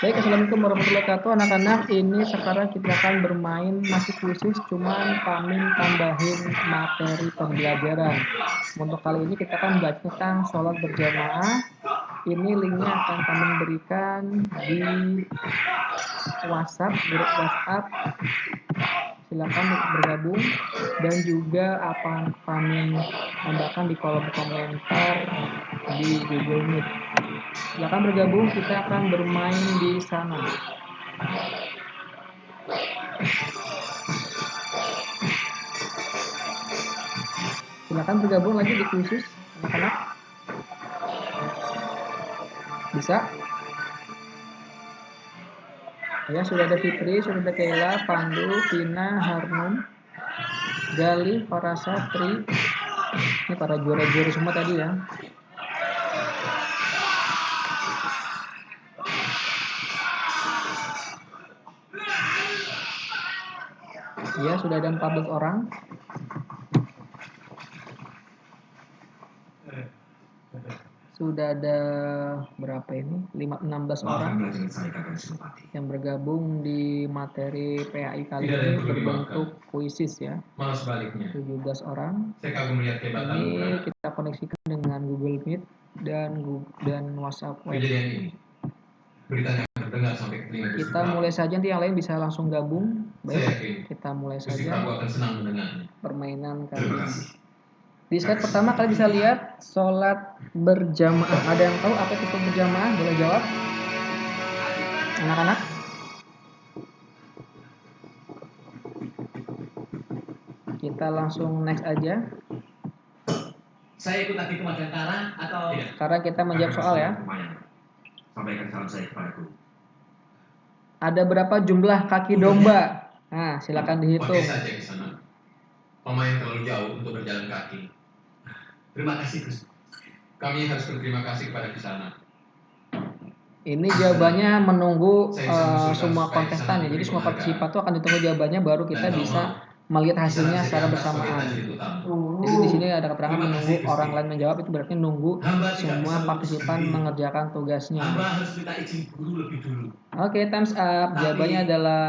Baik, assalamualaikum warahmatullahi wabarakatuh anak-anak. Ini sekarang kita akan bermain masih kuisis, cuman Pamin tambahin materi pembelajaran. Untuk kali ini kita akan belajar tentang sholat berjamaah. Ini linknya akan Pamin berikan di WhatsApp, grup WhatsApp. Silakan bergabung dan juga apa Pamin tambahkan di kolom komentar di Google Meet. Silakan bergabung, kita akan bermain di sana. Silakan bergabung lagi di kuisis, anak-anak. Bisa? Ya, sudah ada Fitri, sudah ada Kayla, Pandu, Vina, Harnum, Gali, Farasa, Tri. Ini para juara-juara semua tadi ya. Ya, sudah ada 14 orang. Sudah ada berapa ini? 16 orang yang bergabung di materi PAI kali ini berbentuk kuisis ya. 17 orang. Ini kita koneksikan dengan Google Meet dan WhatsApp web. Kita mulai saja, nanti yang lain bisa langsung gabung. Baik, kita mulai saja permainan kali ini. Di slide pertama kalian bisa lihat sholat berjamaah. Ada yang tahu apa itu sholat berjamaah? Boleh jawab, anak-anak? Kita langsung next aja. Saya ikut lagi ke Madangkara atau tidak? Sekarang kita menjawab soal ya. Sampaikan salam saya kepadaku. Ada berapa jumlah kaki domba? Nah, silakan dihitung. Pakai saja ke sana. Pemain terlalu jauh untuk berjalan kaki. Terima kasih, Gus. Kami harus berterima kasih kepada Kisana. Ini jawabannya menunggu semua kontestan ya. Jadi semua partisipan itu akan ditunggu jawabannya, baru kita bisa melihat hasilnya secara bersamaan. Jadi di sini ada keterangan menunggu orang lain menjawab, itu berarti nunggu semua partisipan mengerjakan tugasnya. Oke, times up. Jawabannya adalah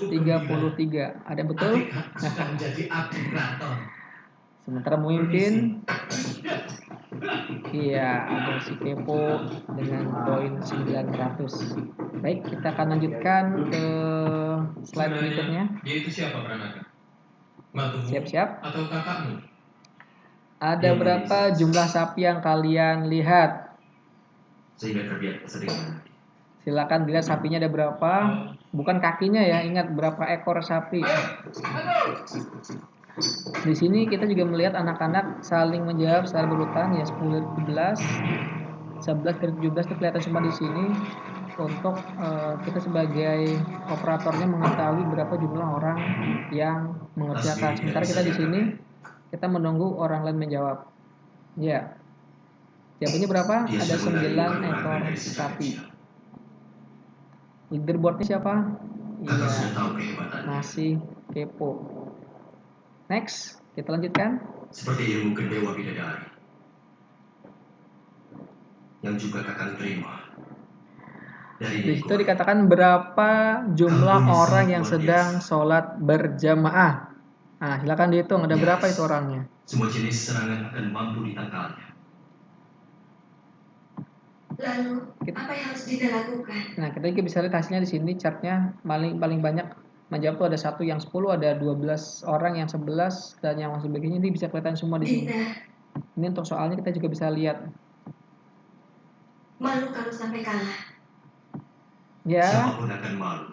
33. Ada yang betul? Sementara memimpin, iya, ada si Kepo dengan poin 900. Baik, kita akan lanjutkan ke slide berikutnya. Dia itu siapa, Pranaka? Siap-siap. Atau kakakmu? Ada berapa jumlah sapi yang kalian lihat? Sehingga terbiar kesedihan. Silakan dilihat sapinya ada berapa. Bukan kakinya ya, ingat berapa ekor sapi. Di sini kita juga melihat anak-anak saling menjawab secara berurutan ya, 10 dari 17, 11 dari 17 itu kelihatan semua di sini. Untuk kita sebagai operatornya mengetahui berapa jumlah orang yang mengerjakan. Sementara kita di sini kita menunggu orang lain menjawab. Ya. Jawabannya berapa? Ada 9 ekor sapi. Leaderboardnya siapa? Iya. Masih Kepo. Next, kita lanjutkan. Seperti ilmu Dewa Bidadari yang juga kakak terima. Di situ dikatakan berapa jumlah orang yang sedang sholat berjamaah. Nah, silakan dihitung ada berapa itu orangnya. Semua jenis serangan akan mampu ditangkalnya. Lalu, apa yang harus kita lakukan? Nah, kita juga bisa lihat hasilnya di sini, chartnya paling banyak menjawab tuh ada 1 yang 10, ada 12 orang yang 11, dan yang sebagainya. Ini bisa kelihatan semua di sini. Ini untuk soalnya kita juga bisa lihat. Malu kalau sampai kalah. Ya. Siapapun akan malu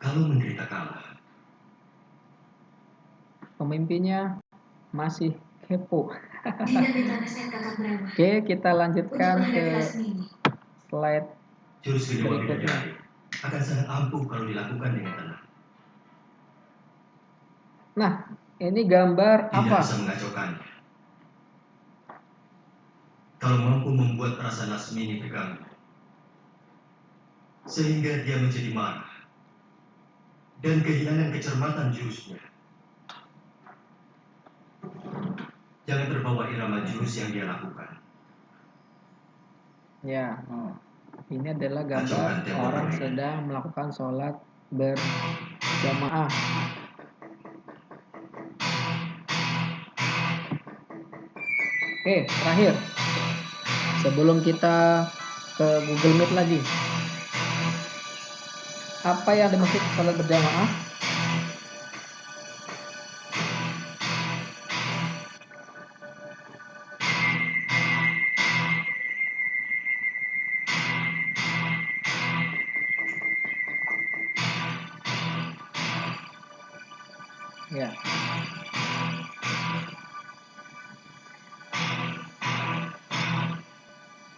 kalau menderita kalah. Pemimpinnya masih Kepo. Saya Oke, kita lanjutkan ke slide Jurus kedua berikutnya. akan sangat ampuh kalau dilakukan dengan tenang. Nah, ini gambar Tidak apa? bisa mengacaukannya. Kalau mampu membuat perasaan Lasmini terganggu, sehingga dia menjadi marah dan kehilangan kecermatan jurusnya. Jangan terbawa irama jurus yang dia lakukan. Ya, Ini adalah gambar orang sedang melakukan sholat berjamaah. Oke, terakhir. Sebelum kita ke Google Meet lagi. Apa yang dimaksud sholat berjamaah? Ya.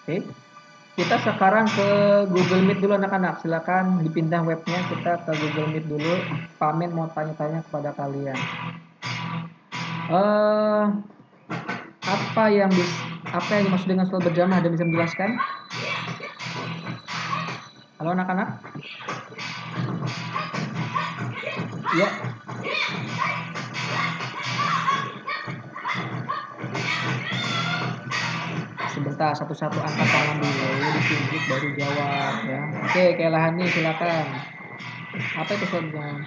Oke. Kita sekarang ke Google Meet dulu anak-anak. Silakan dipindah webnya, kita ke Google Meet dulu. Pamen mau tanya-tanya kepada kalian. Apa yang dimaksud dengan sholat berjamaah? Ada bisa menjelaskan? Halo anak-anak? Ya. Sebentar, satu-satu angkat tangan dulu, ditunjuk baru jawab ya. Oke, Kelahani silakan. Apa itu sholat berjamaah?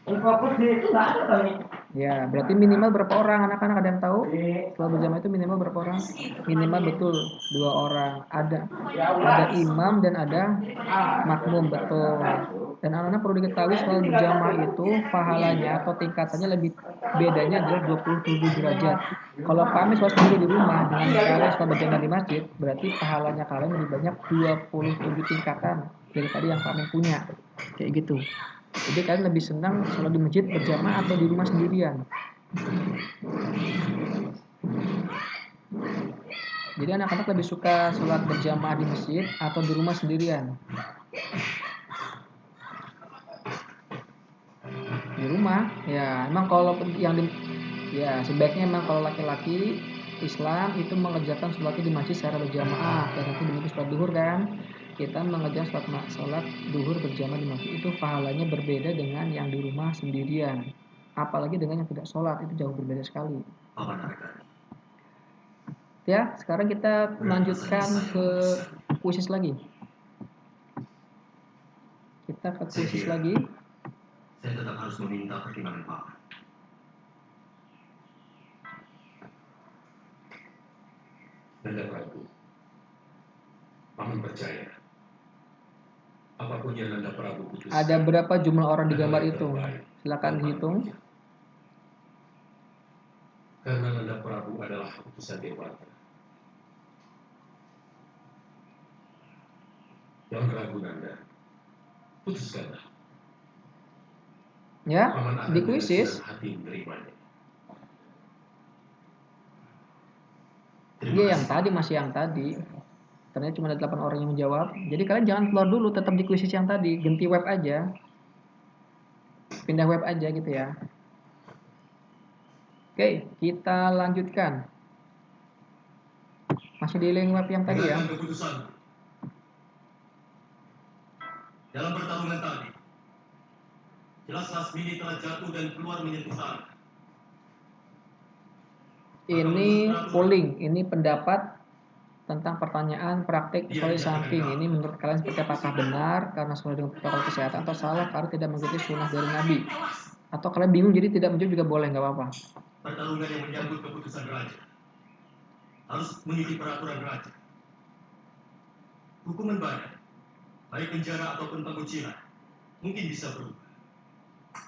Fokus itu nggak ada kali. Ya, berarti minimal berapa orang anak-anak, ada yang tahu? Sholat berjamaah itu minimal berapa orang? Minimal betul 2 orang. Ada imam dan ada makmum, betul. Dan anak-anak perlu diketahui sholat berjamaah itu pahalanya atau tingkatannya lebih bedanya adalah 27 derajat. Kalau kami sholat sendiri di rumah dengan kalian sholat berjamaah di masjid, berarti pahalanya kalian lebih banyak 27 tingkatan daripada yang kami punya. Kayak gitu. Jadi kalian lebih senang sholat di masjid berjamaah atau di rumah sendirian? Jadi anak-anak lebih suka sholat berjamaah di masjid atau di rumah sendirian? Di rumah. Ya, emang kalau yang ya sebaiknya emang kalau laki-laki Islam itu mengerjakan sholatnya di masjid secara berjamaah. Karena nanti begitu sholat duhur kan, kita mengerjakan sholat duhur berjamaah di masjid, itu pahalanya berbeda dengan yang di rumah sendirian. Apalagi dengan yang tidak sholat, itu jauh berbeda sekali. Ya, sekarang kita lanjutkan ke kuisis lagi. Kita ke kuisis lagi. Saya tetap harus meminta pertimbangan Papa. Nanda Prabu, Paman percaya apapun yang Nanda Prabu putuskan. Ada berapa jumlah orang di gambar itu? Silakan dihitung. Karena Nanda Prabu adalah putusan dewata. Jangan ragu Nanda, putuskanlah. Ya, di kuisis. Iya, yang tadi masih yang tadi. Ternyata cuma ada 8 orang yang menjawab. Jadi kalian jangan keluar dulu, tetap di kuisis yang tadi. Ganti web aja. Pindah web aja gitu ya. Oke, kita lanjutkan. Masih di link web yang tadi ya. Dalam pertarungan tadi, jelas Lasmini telah jatuh dan keluar menyentuh tanah. Ini polling, ini pendapat tentang pertanyaan praktik volley samping. Ini menurut kalian seperti apakah benar karena sesuai dengan protokol kesehatan, atau salah karena tidak mengikuti sunnah dari Nabi? Atau kalian bingung jadi tidak menjawab juga boleh, nggak apa-apa. Pertarungan yang menyangkut keputusan raja harus mengikuti peraturan raja. Hukuman badan, baik penjara ataupun pengucilan, mungkin bisa berubah.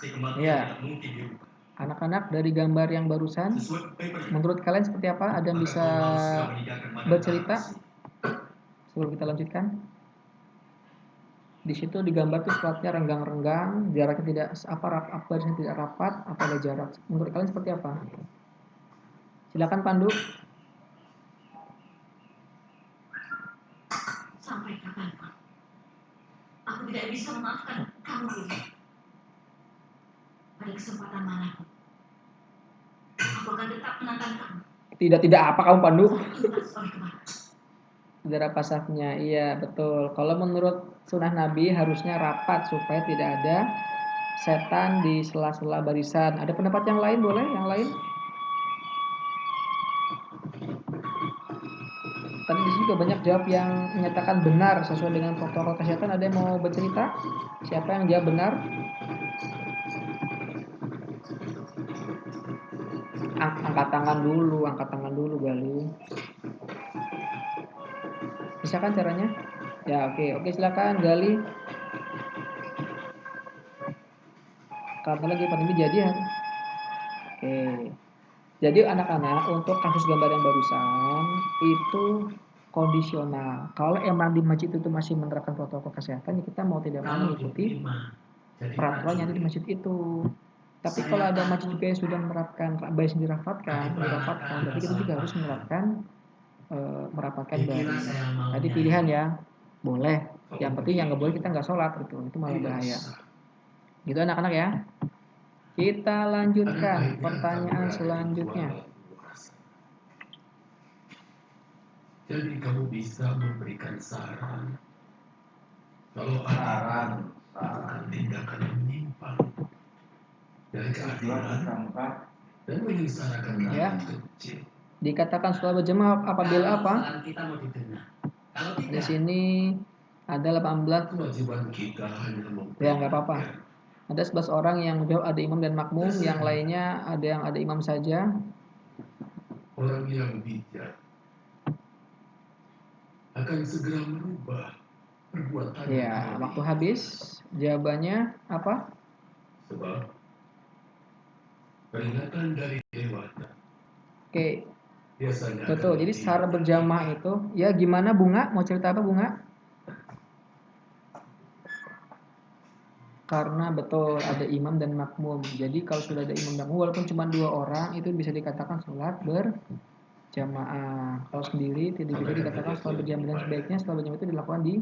Kematian tidak mungkin dirubah. Anak-anak, dari gambar yang barusan, menurut kalian seperti apa? Ada yang bisa bercerita sebelum kita lanjutkan? Di situ digambar tuh sholatnya renggang-renggang, jaraknya tidak barisnya tidak rapat, atau ada jarak. Menurut kalian seperti apa? Silakan Pandu. Sampai kapan, Pak? Aku tidak bisa memaafkan kamu ini. Pada kesempatan manapun, aku akan tetap menantang kamu. Tidak apa kamu Pandu? Oleh kemana? Saudara pasafnya, iya betul. Kalau menurut sunnah Nabi harusnya rapat supaya tidak ada setan di sela-sela barisan. Ada pendapat yang lain boleh? Yang lain? Tadi di sini juga banyak jawab yang menyatakan benar sesuai dengan protokol kesehatan. Ada yang mau bercerita? Siapa yang jawab benar? Angkat tangan dulu Gali. Bisa kan caranya? Ya, oke, silakan Gali. Karena lagi pandemi jadi ya. Oke. Jadi anak-anak untuk kasus gambar yang barusan itu kondisional. Kalau emang di masjid itu masih menerapkan protokol kesehatan, ya kita mau tidak mau mengikuti peraturan yang ada di masjid itu. Tapi kalau ada masjid juga yang sudah menerapkan dirafatkan, berarti kita juga harus merapatkan baru. Tadi pilihan ya, boleh. Yang penting yang nggak boleh kita nggak sholat gitu, itu malah bahaya. Gitu anak-anak ya. Kita lanjutkan pertanyaan selanjutnya. Jadi kamu bisa memberikan saran kalau ada tindakan yang menyimpang dari keadilan dan menyengsarakan ya. rakyat kecil. Dikatakan sholat berjamaah apabila apa? Di sini ada 18. Kewajiban kita hanya Ya nggak apa-apa. Ada 11 orang yang menjawab ada imam dan makmum, yang lainnya ada yang ada imam saja. Orang yang bijak akan segera merubah perbuatan. Ya, waktu habis. Jawabannya apa? Sebab peringatan dari dewata. Oke. Biasanya betul. Jadi salat berjamaah itu, ya gimana Bunga? Mau cerita apa Bunga? Karena betul ada imam dan makmum. Jadi kalau sudah ada imam dan makmum, walaupun cuma 2 orang, itu bisa dikatakan sholat berjamaah. Kalau sendiri tidak bisa dikatakan sholat berjamaah, dan sebaiknya sholat berjamaah itu dilakukan di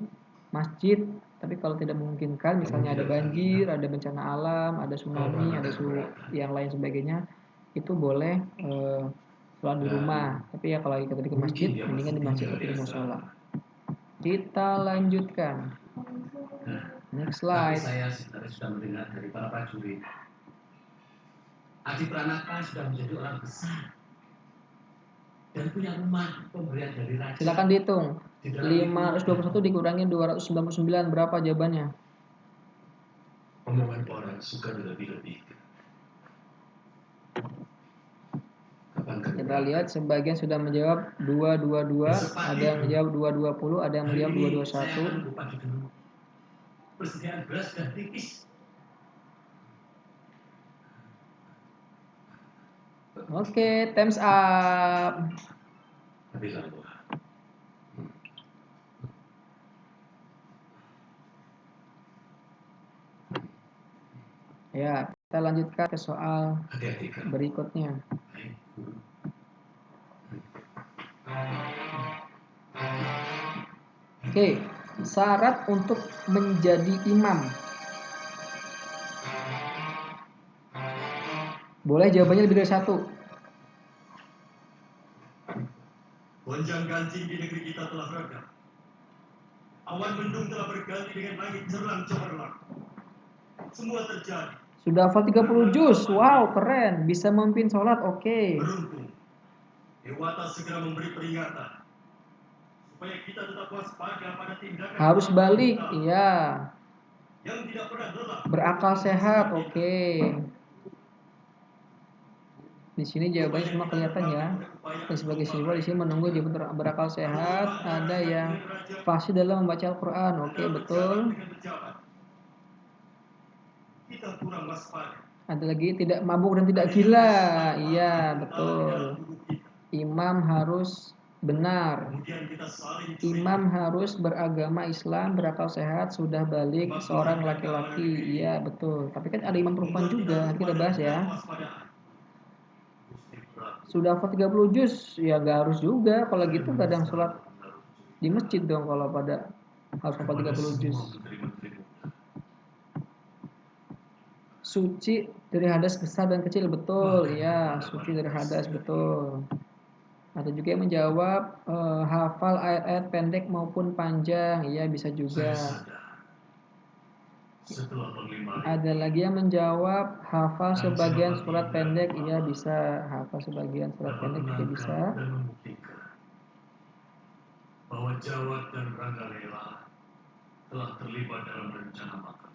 masjid. Tapi kalau tidak memungkinkan, misalnya ada banjir, ada bencana alam, ada tsunami, ada yang lain sebagainya, itu boleh sholat di rumah. Tapi ya kalau kita di masjid, mendingan di masjid atau di musola. Kita lanjutkan. Next slide. Tapi saya sebenarnya sudah mendengar dari para prajurit. Adi Pranata sudah menjadi orang besar dan punya rumah pemberian dari raja. Silakan dihitung. 521 dikurangi 299, berapa jawabannya? Omongan orang suka dilebih-lebihkan. Kita lihat sebagian sudah menjawab 222, ada yang menjawab 220, ada yang menjawab 221. Persediaan beras dan tipis. Oke, time's up. Ya, kita lanjutkan ke soal berikutnya. Oke, syarat untuk menjadi imam. Boleh jawabannya lebih dari satu. Gonjang ganjing di negeri kita telah reda. Awan mendung telah berganti dengan langit cerang cemerlang. Semua terjadi. Sudah hafal 30 juz. Wow, keren. Bisa memimpin sholat, oke. Beruntung. Dewata segera memberi peringatan. Supaya kita tetap waspada pada tindakan. Harus balik, iya. Yang tidak pernah lelah. Berakal sehat, oke. Di sini jawabannya semua kelihatan ya. Dan sebagai siswa di sini menunggu jawaban berakal sehat. Ada yang fasih dalam membaca Al-Quran, oke, betul. Kita kurang waspada. Ada lagi tidak mabuk dan tidak gila, iya betul. Imam harus benar. Imam harus beragama Islam, berakal sehat, sudah balik, seorang laki-laki, iya betul. Tapi kan ada imam perempuan juga, kita bahas ya. Sudah hafal 30 juz, ya gak harus juga. Kalau gitu kadang sholat di masjid dong kalau pada harus hafal 30 juz. Suci dari hadas besar dan kecil, betul. Ya, suci dari hadas, betul. Ada juga yang menjawab hafal ayat-ayat pendek maupun panjang, ya bisa juga. Ada lagi yang menjawab hafal sebagian surat pendek, iya bisa. Hafal sebagian surat pendek juga bisa. bahwa Jawad dan Ranggalela telah terlibat dalam rencana makar.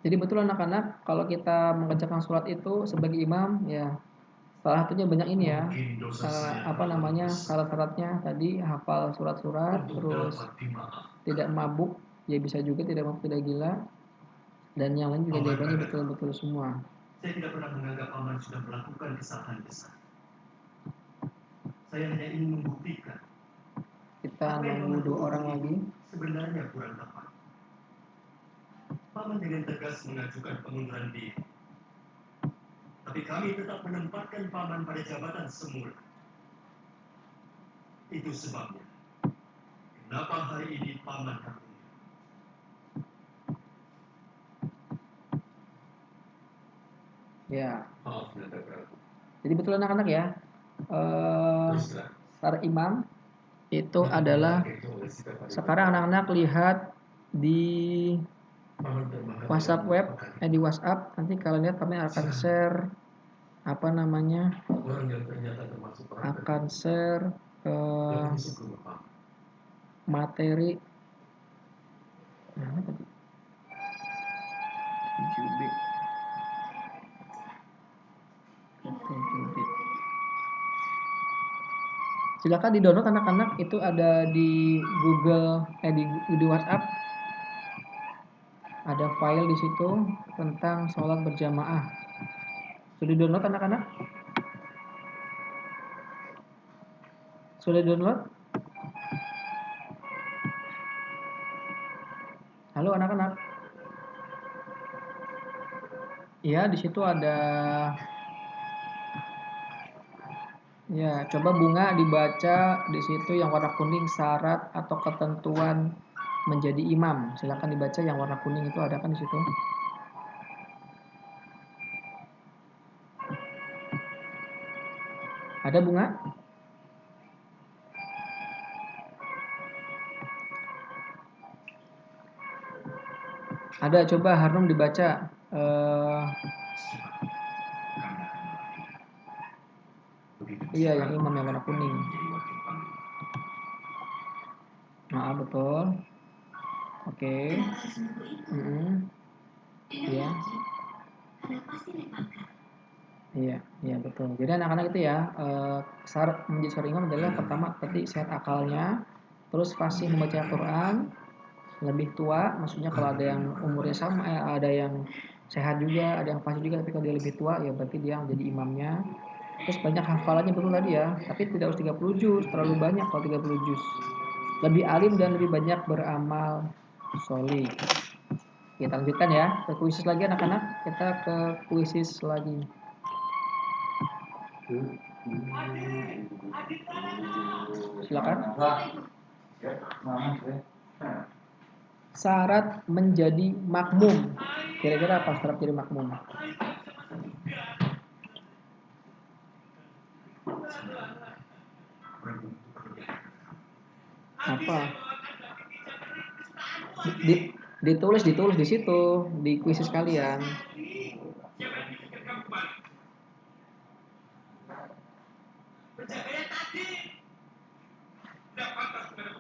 Jadi betul anak-anak, kalau kita mengerjakan sholat itu sebagai imam, ya salah satunya banyak ini ya. Mungkin dosa saya Apa namanya, besar syarat-syaratnya tadi hafal surat-surat, untuk terus dapat dimaafkan. tidak mabuk, ya bisa juga tidak mabuk, tidak gila, dan yang lain juga jawabannya betul-betul semua. Saya tidak pernah menganggap paman sudah melakukan kesalahan besar. Saya hanya ingin membuktikan Kita apa yang nunggu paman 2 orang tuduh lagi. sebenarnya kurang tepat. Paman dengan tegas mengajukan pengunduran diri. Tapi kami tetap menempatkan paman pada jabatan semula. Itu sebabnya kenapa hari ini paman tertunda. Ya, Maaf, Nanda Prabu. jadi betul anak-anak ya. Terus terang. Syarat imam itu adalah, sekarang anak-anak lihat di WhatsApp web, di WhatsApp, nanti kalian lihat kami akan share apa namanya, Orang yang ternyata termasuk akan share materi mana tadi 7B. Silakan di download anak-anak, itu ada di Google, di WhatsApp ada file di situ tentang sholat berjamaah. Sudah di download anak-anak? Sudah di download? Halo anak-anak. Ya, di situ ada. Ya, coba bunga dibaca di situ yang warna kuning, syarat atau ketentuan menjadi imam. Silakan dibaca yang warna kuning itu, ada kan di situ? Ada bunga? Ada, coba Harnum dibaca. Iya, yang imam yang warna kuning. Nah, betul. Oke. Kenapa harus menunggu itu? Iya. Karena pasti lepaskan. Iya betul. Jadi anak-anak itu ya, syarat menjadi seorang imam adalah pertama tadi sehat akalnya, terus fasih membaca Al-Quran, lebih tua, maksudnya kalau ada yang umurnya sama, ada yang sehat juga, ada yang fasih juga, tapi kalau dia lebih tua ya berarti dia menjadi imamnya. Terus banyak hafalannya, betul tadi ya, tapi tidak harus 30 juz, terlalu banyak kalau 30 juz. Lebih alim dan lebih banyak beramal solih. Kita lanjutkan ya ke kuisis lagi anak-anak, kita ke kuisis lagi. Silakan. Syarat menjadi makmum. Kira-kira apa syarat jadi makmum? Apa? Ditulis di situ, di kuisis kalian.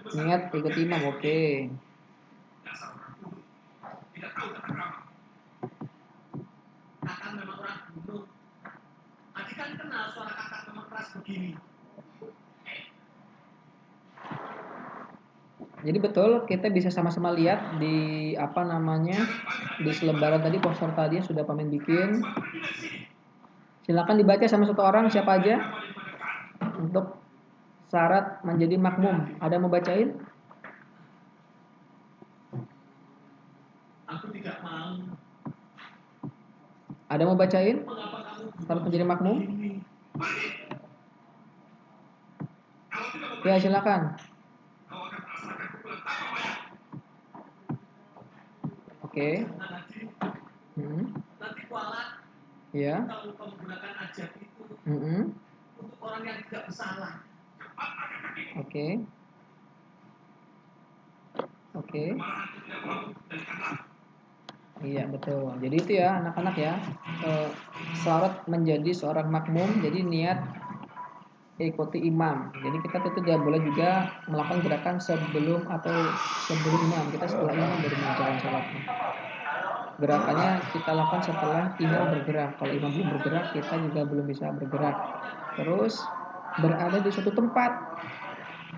Ingat ikut imam, oke. Kakak memang orang gunung. Adik kan kenal suara kakak memang keras begini. Jadi betul, kita bisa sama-sama lihat di apa namanya, di selebaran tadi, poster tadi sudah pamen bikin. Silakan dibaca sama satu orang, siapa aja, untuk syarat menjadi makmum. Ada mau bacain? Aku tidak mau. Ada mau bacain? Mengapa kamu Syarat menjadi makmum? Ya silakan. Oke. Nanti kualat. Ya. Kalau kamu gunakan ajab itu untuk orang yang tidak bersalah. Oke. Iya betul. Jadi itu ya anak-anak ya, syarat menjadi seorang makmum. Jadi niat ikuti imam. Jadi kita tidak boleh juga melakukan gerakan sebelum imam. Kita setelah imam baru mengerjakan sholatnya. Gerakannya kita lakukan setelah imam bergerak. Kalau imam belum bergerak, kita juga belum bisa bergerak. Terus berada di suatu tempat.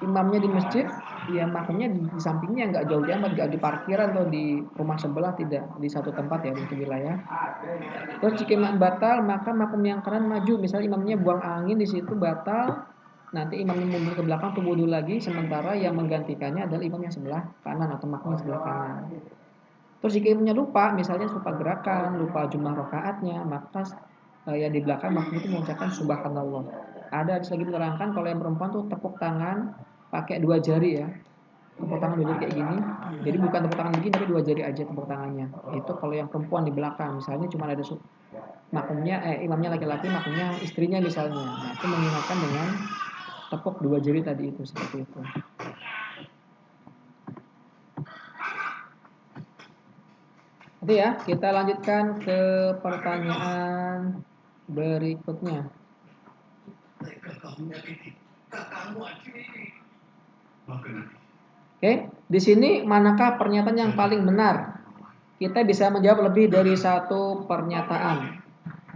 Imamnya di masjid, ya makmumnya di sampingnya, nggak jauh amat, nggak di parkiran atau di rumah sebelah, tidak, di satu tempat ya, di satu wilayah. Terus jika imam batal, maka makmum yang kanan maju. Misalnya imamnya buang angin di situ batal, nanti imamnya mundur ke belakang untuk wudhu lagi, sementara yang menggantikannya adalah imam yang sebelah kanan atau makmum yang sebelah kanan. Terus jika imamnya lupa, misalnya lupa gerakan, lupa jumlah rakaatnya, maka yang di belakang makmum itu mengucapkan subhanallah. Ada lagi menerangkan kalau yang perempuan tuh tepuk tangan pakai 2 jari ya. Tepuk tangan 2 jari kayak gini. Jadi bukan tepuk tangan begini tapi 2 jari aja tepuk tangannya. Itu kalau yang perempuan di belakang, misalnya cuma ada imamnya laki-laki, makmumnya istrinya misalnya. Nah, itu mengingatkan dengan tepuk 2 jari tadi itu, seperti itu. Oke ya, kita lanjutkan ke pertanyaan berikutnya. Oke, di sini manakah pernyataan yang paling benar? Kita bisa menjawab lebih dari satu pernyataan.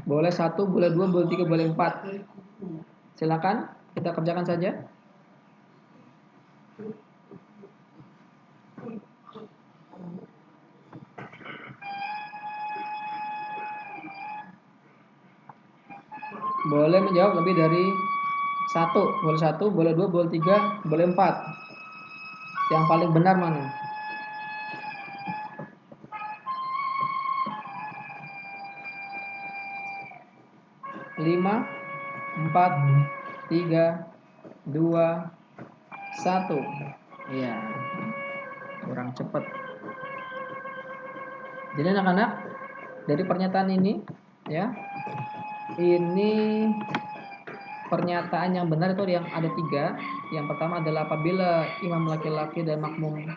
Boleh 1, boleh 2, boleh 3, boleh 4. Silakan, kita kerjakan saja. Boleh menjawab lebih dari 1, boleh 1, boleh 2, boleh 3, boleh 4. Yang paling benar mana? Lima, 4, 3, 2, 1. Iya, kurang cepat. Jadi anak-anak, dari pernyataan ini ya, ini pernyataan yang benar itu yang ada 3. Yang pertama adalah apabila imam laki-laki dan makmum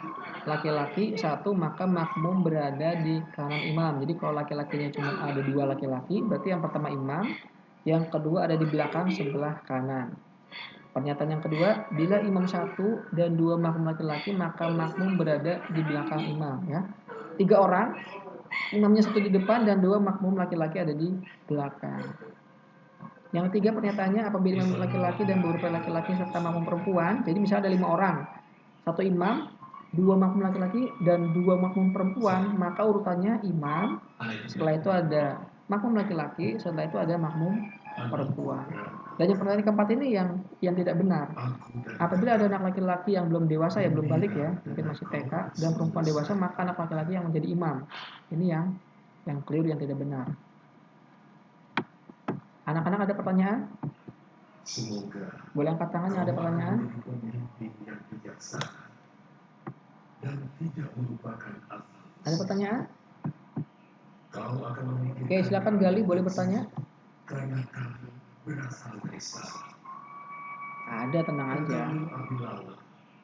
laki-laki 1, maka makmum berada di kanan imam. Jadi kalau laki-lakinya cuma ada 2 laki-laki, berarti yang pertama imam, yang kedua ada di belakang sebelah kanan. Pernyataan yang kedua, bila imam 1 dan 2 makmum laki-laki, maka makmum berada di belakang imam ya. 3 orang, imamnya 1 di depan dan 2 makmum laki-laki ada di belakang. Yang ketiga pernyataannya, apabila imam laki-laki dan beberapa laki-laki serta makmum perempuan, jadi misalnya ada 5 orang, 1 imam, 2 makmum laki-laki dan 2 makmum perempuan, maka urutannya imam, setelah itu ada makmum laki-laki, setelah itu ada makmum perempuan. Dan yang pertanyaan keempat ini yang tidak benar. Apabila ada anak laki-laki yang belum dewasa ya, belum balik ya, mungkin masih TK, dan perempuan dewasa, maka anak laki-laki yang menjadi imam. Ini yang keliru, yang tidak benar. Anak-anak ada pertanyaan? Semoga boleh angkat tangan yang ada pertanyaan. Pemimpin yang bijaksana dan tidak melupakan asal. Ada pertanyaan? Kau akan memikirkan. Oke, silakan Gali, boleh bertanya. Karena kami berasal dari sana. Ada, tenang aja. Kami Abilallah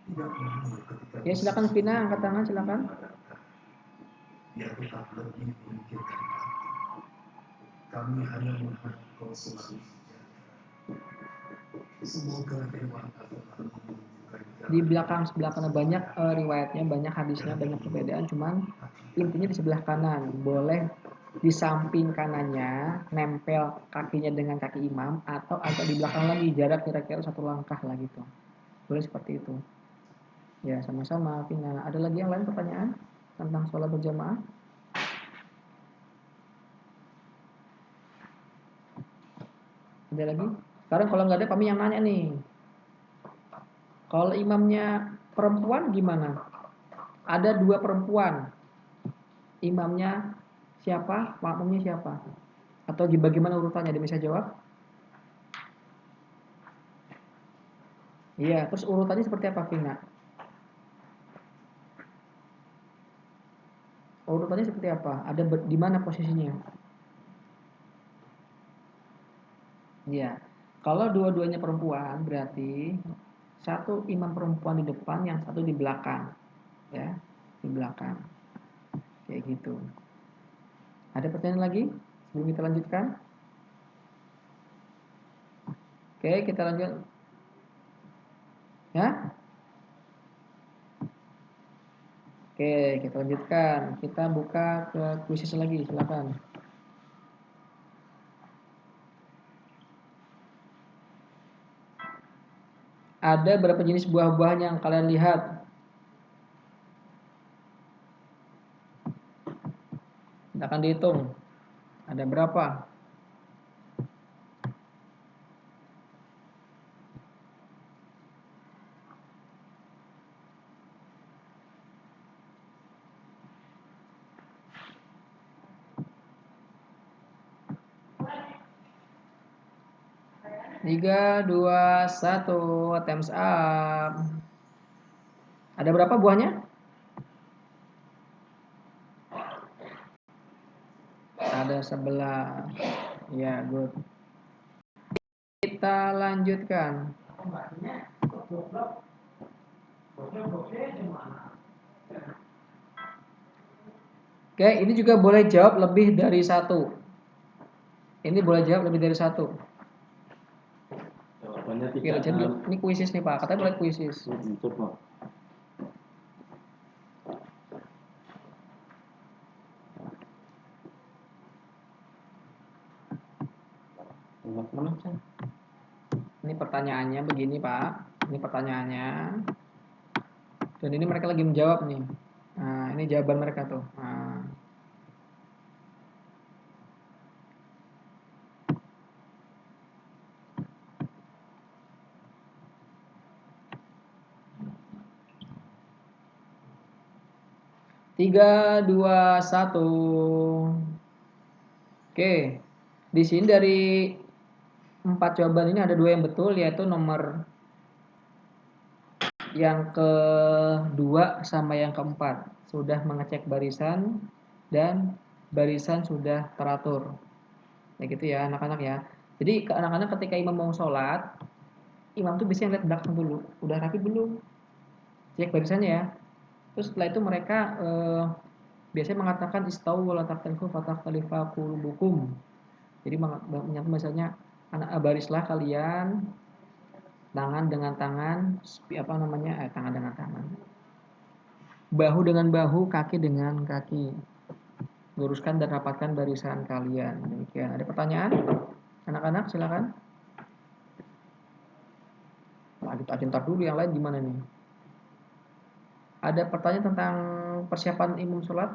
tidak mundur ketika. Ya silakan Vina, angkat tangan silakan. Dia tetap lebih memikirkan kami. Kami hanya mengharap kau selalu sejahtera. Semoga Dewa Ta'ala menunjukkan Di belakang sebelah kanan banyak riwayatnya, banyak hadisnya, banyak perbedaan. Cuman intinya di sebelah kanan. Boleh di samping kanannya nempel kakinya dengan kaki imam, atau agak di belakang lagi, jarak kira-kira 1 langkah lah gitu. Boleh seperti itu. Ya sama-sama Vina. Ada lagi yang lain pertanyaan tentang sholat berjamaah? Ada lagi? Sekarang kalau nggak ada, kami yang nanya nih. Kalau imamnya perempuan gimana? Ada 2 perempuan. Imamnya siapa? Makmumnya siapa? Atau bagaimana urutannya? Dia bisa jawab? Iya, terus urutannya seperti apa, Vina? Urutannya seperti apa? Ada di mana posisinya? Iya. Kalau dua-duanya perempuan, berarti 1 imam perempuan di depan, yang 1 di belakang. Ya, di belakang. Kayak gitu. Ada pertanyaan lagi sebelum kita lanjutkan? Oke, kita lanjut Ya? Oke, kita lanjutkan. Kita buka ke kuisis lagi, silakan. Ada berapa jenis buah-buahan yang kalian lihat? Akan dihitung. Ada berapa? Tiga, dua, satu, times up. Ada berapa buahnya? Ada 11. Ya, good. Kita lanjutkan. Oke, ini juga boleh jawab lebih dari satu. Ini boleh jawab lebih dari satu. Jawabannya Oke, tidak. jadi ini kuisis nih Pak, katanya boleh kuisis. Coba. Ini pertanyaannya begini Pak. Ini pertanyaannya. Dan ini mereka lagi menjawab nih. Nah, ini jawaban mereka tuh. Nah. Tiga, dua, satu. Oke. Di sini dari 4 jawaban ini ada 2 yang betul, yaitu nomor yang kedua sama yang keempat. Sudah mengecek barisan dan barisan sudah teratur. Ya gitu ya anak-anak ya. Jadi anak-anak ketika imam mau sholat, imam tuh biasanya lihat belakang dulu. Udah rapi belum? Cek barisannya ya. Terus setelah itu mereka biasanya mengatakan istau wala taktalifu fatakhtalifa qulubukum. Jadi menyatakan misalnya barislah kalian tangan dengan tangan, tangan dengan tangan, bahu dengan bahu, kaki dengan kaki. Luruskan dan rapatkan barisan kalian. Demikian. Ada pertanyaan? Anak-anak silakan. Ntar dulu yang lain gimana nih? Ada pertanyaan tentang persiapan imam sholat?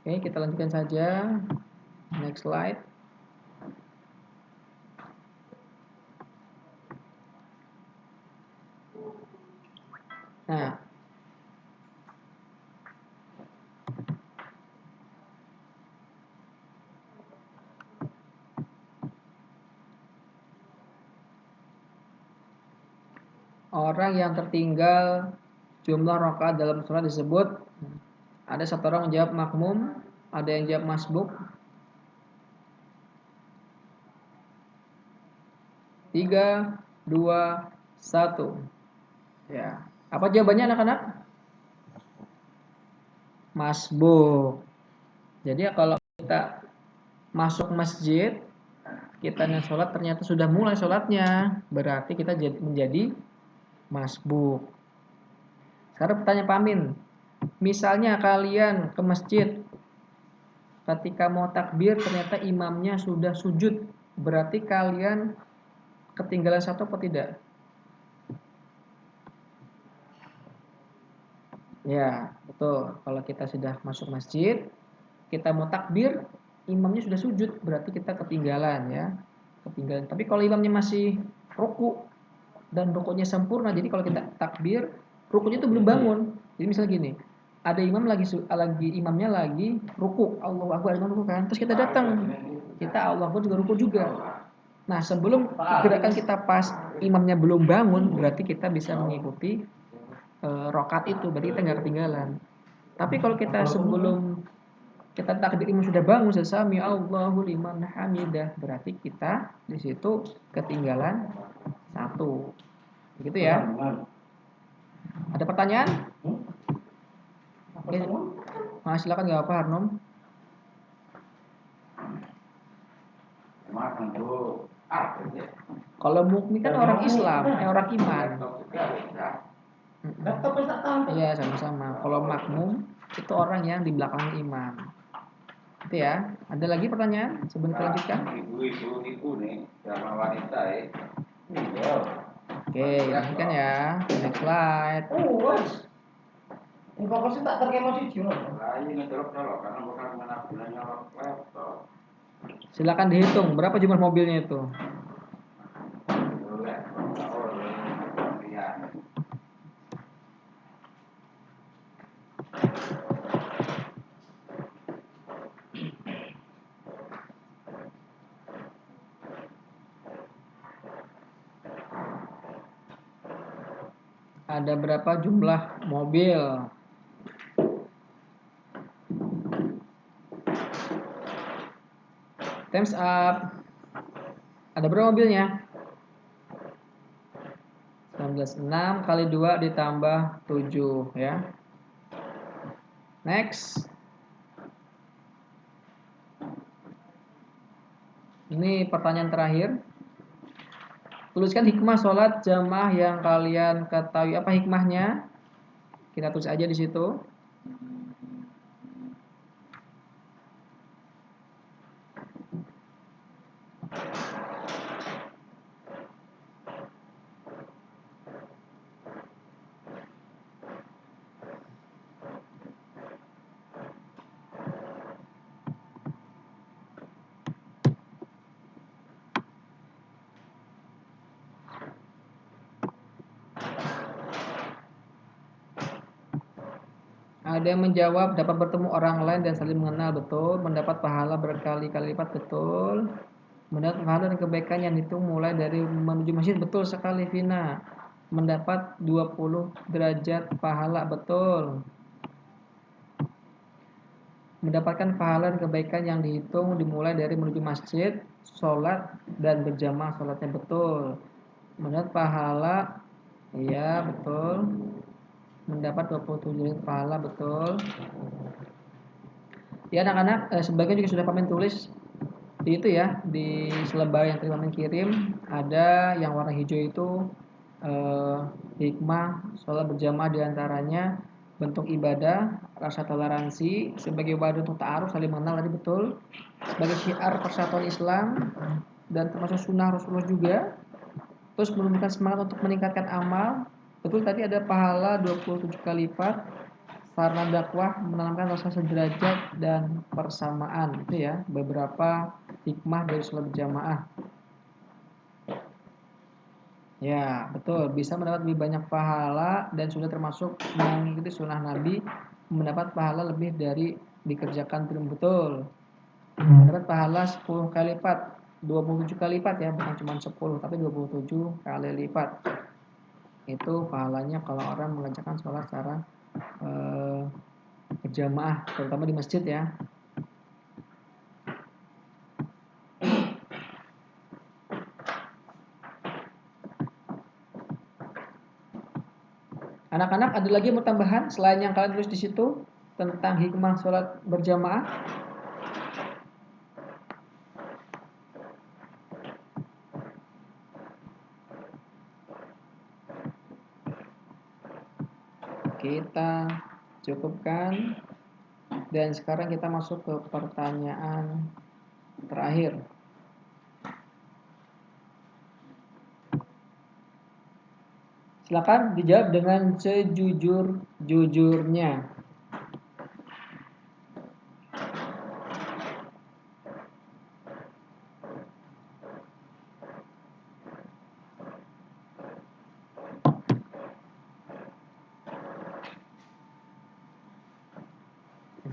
Oke, kita lanjutkan saja. Next slide. Nah, orang yang tertinggal jumlah rakaat dalam sholat disebut, ada satu orang menjawab makmum, ada yang jawab masbuk. 3, 2, 1. Ya. Apa jawabannya anak-anak? Masbuk. Jadi kalau kita masuk masjid, kita sholat ternyata sudah mulai sholatnya, berarti kita menjadi masbuk. Sekarang pertanyaan Pak Amin. Misalnya kalian ke masjid, ketika mau takbir ternyata imamnya sudah sujud, berarti kalian ketinggalan satu atau tidak? Ya, betul. Kalau kita sudah masuk masjid, kita mau takbir, imamnya sudah sujud, berarti kita ketinggalan ya. Ketinggalan. Tapi kalau imamnya masih ruku dan rukunya sempurna, jadi kalau kita takbir, rukunya itu belum bangun. Jadi misalnya gini, ada imam imamnya lagi ruku, Allahu Akbar, imam ruku kan, terus kita datang, kita Allahu Akbar juga ruku juga. Nah, sebelum gerakan kita pas imamnya belum bangun, berarti kita bisa mengikuti rokat itu, berarti kita nggak ketinggalan. Tapi kalau kita sebelum kita takbir imam sudah bangun, sami Allahu liman hamidah, berarti kita di situ ketinggalan satu. Begitu ya. Ada pertanyaan? Oke. Nah, silakan jawab Pak Harnom. Makan tuh. Kalau mukmin kan orang Islam, orang iman. Iya, sama-sama. Kalau makmum itu orang yang di belakang imam. Itu ya. Ada lagi pertanyaan sebelum kita lanjutkan? Ibu-ibu itu nih, sama wanita ya. Oke, lanjutkan ya. Next slide. Ini pokoknya tak terkemo sih Juno. Ini ngedorok-dorok karena bukan mengenal laptop. Silakan dihitung berapa jumlah mobilnya itu. Boleh, lihat. Ada berapa jumlah mobil? Time's up. Ada berapa mobilnya? 19. 6 kali 2 ditambah 7 ya. Next. Ini pertanyaan terakhir. Tuliskan hikmah sholat jamaah yang kalian ketahui. Apa hikmahnya? Kita tulis aja di situ. Ada yang menjawab dapat bertemu orang lain dan saling mengenal, betul. Mendapat pahala berkali-kali lipat, betul. Mendapat pahala dan kebaikan yang dihitung mulai dari menuju masjid, betul sekali Vina. Mendapat 20 derajat pahala, betul. Mendapatkan pahala dan kebaikan yang dihitung dimulai dari menuju masjid, sholat dan berjamaah sholatnya, betul. Mendapat pahala, iya betul. Mendapat 27 pahala, betul. Ya anak-anak, sebagian juga sudah pamen tulis di itu ya, di selebar yang tadi pamen kirim. Ada yang warna hijau itu hikmah sholat berjamaah diantaranya bentuk ibadah, rasa toleransi, sebagai wadah untuk ta'aruf, saling mengenal, tadi betul. Sebagai syiar persatuan Islam dan termasuk sunnah Rasulullah juga. Terus menumbuhkan semangat untuk meningkatkan amal. Betul, tadi ada pahala 27 kali lipat. Sarana dakwah menanamkan rasa sederajat dan persamaan. Itu ya, beberapa hikmah dari sholat berjamaah. Ya, betul. Bisa mendapat lebih banyak pahala dan sudah termasuk mengikuti sunnah Nabi, mendapat pahala lebih dari dikerjakan film, betul. Mendapat pahala 10 kali lipat, 27 kali lipat ya, bukan cuma 10 tapi 27 kali lipat. Itu pahalanya kalau orang mengerjakan sholat secara berjamaah, terutama di masjid ya. Anak-anak, ada lagi yang mau tambahan selain yang kalian tulis di situ tentang hikmah sholat berjamaah? Kita cukupkan dan sekarang kita masuk ke pertanyaan terakhir. Silakan dijawab dengan sejujur-jujurnya.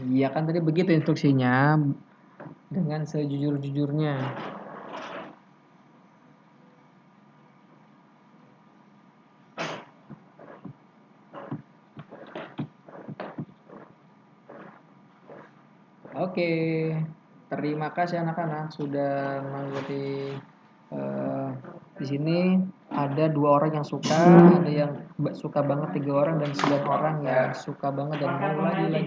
Iya kan tadi begitu instruksinya, dengan sejujur-jujurnya. Oke, terima kasih anak-anak sudah mengikuti di sini. Ada 2 orang yang suka, ada yang suka banget 3 orang dan 9 orang yang suka banget dan mau lagi.